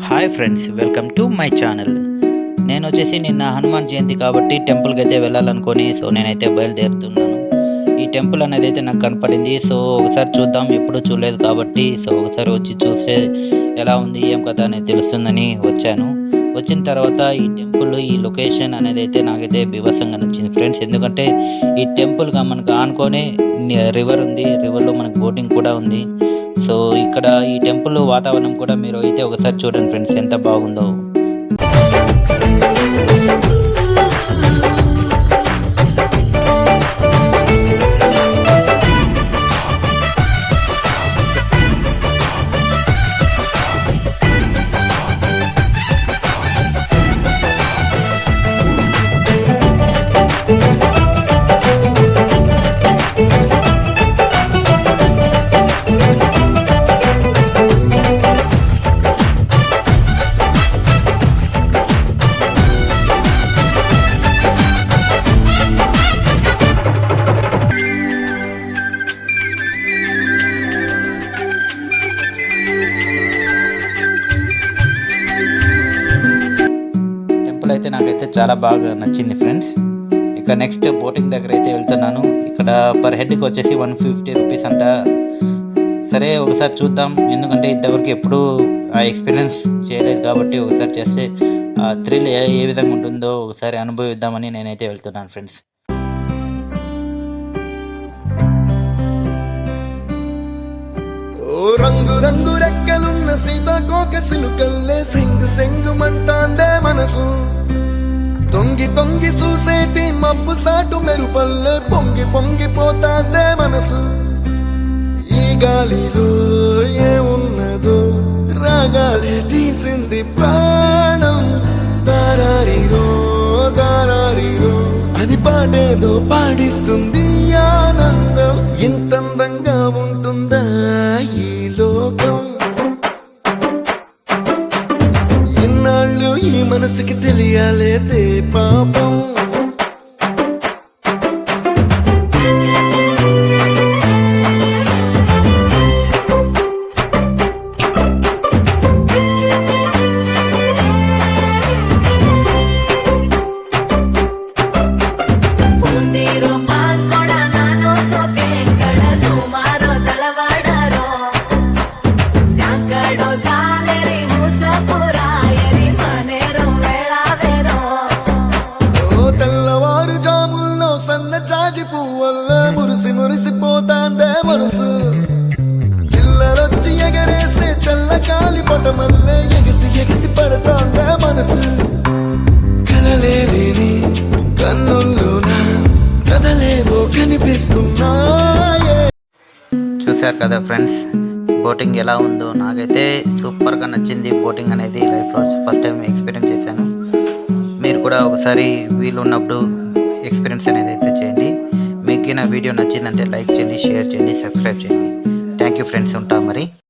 Hi friends, welcome to my channel. నేను వచ్చేసి నిన్న హనుమాన్ జయంతి కాబట్టి టెంపుల్కి అయితే వెళ్ళాలనుకొని నేనైతే బయలుదేరుతున్నాను. ఈ టెంపుల్ అనేది అయితే నాకు కనపడింది. ఒకసారి చూద్దాం, ఎప్పుడూ చూడలేదు కాబట్టి ఒకసారి వచ్చి చూస్తే ఎలా ఉంది ఏం కథ అనేది తెలుస్తుందని వచ్చాను. వచ్చిన తర్వాత ఈ టెంపుల్, ఈ లొకేషన్ అనేది అయితే నాకైతే బీభత్సంగా నచ్చింది ఫ్రెండ్స్. ఎందుకంటే ఈ టెంపుల్గా మనకు ఆనుకొని రివర్ ఉంది, రివర్లో మనకు బోటింగ్ కూడా ఉంది. ఇక్కడ ఈ టెంపుల్ వాతావరణం కూడా మీరు అయితే ఒకసారి చూడండి ఫ్రెండ్స్, ఎంత బాగుందో. అయితే నాకైతే చాలా బాగా నచ్చింది ఫ్రెండ్స్. ఇక నెక్స్ట్ బోటింగ్ దగ్గర అయితే వెళ్తున్నాను. ఇక్కడ పర్ హెడ్కి వచ్చేసి 150 రూపీస్ అంట. సరే ఒకసారి చూద్దాం, ఎందుకంటే ఇంతవరకు ఎప్పుడూ ఆ ఎక్స్పీరియన్స్ చేయలేదు కాబట్టి ఒకసారి చేస్తే ఆ థ్రిల్ ఏ విధంగా ఉంటుందో ఒకసారి అనుభవిద్దామని నేనైతే వెళ్తున్నాను ఫ్రెండ్స్. రంగు రంగు రెక్కలున్న సీతాకోక సిలుకల్లే సెంగు సెంగు మంటాందే మనసు. తొంగి తొంగి చూసేటి మబ్బు సాటు మెరుపల్లే పొంగి పొంగిపోతాందే మనసు. ఈ గాలిలో ఏమున్నదో రాగాలే తీసింది ప్రాణం. దారారిరో దారారిరో అని పాడేదో పాడిస్తుంది ఆనందం. ఇంతందంగా ఉంటుందా ఈ లోకం? ఇన్నాళ్ళు ఈ మనసుకి తెలియాలేదే పాపం. మురిసి మురిసిపోతాందే మనసు. పిల్లలొచ్చి ఎగరేసే తెల్ల కాలి పటమల్లే ఎగిసి ఎగిసి పడతాందే మనసు. కలలేని కన్నుల్లోన కదలేవో కనిపిస్తున్నాయే. చూశారు కదా ఫ్రెండ్స్, బోటింగ్ ఎలా ఉందో. నాకైతే సూపర్గా నచ్చింది. బోటింగ్ అనేది లైఫ్లో ఫస్ట్ టైం ఎక్స్పీరియన్స్ చేశాను. మీరు కూడా ఒకసారి వీలు ఉన్నప్పుడు ఎక్స్పీరియన్స్ అనేది అయితే చేయండి. మీకు నా వీడియో నచ్చిందంటే లైక్ చేయండి, షేర్ చేయండి, సబ్స్క్రైబ్ చేయండి. థ్యాంక్ యూ ఫ్రెండ్స్, ఉంటాం మరి.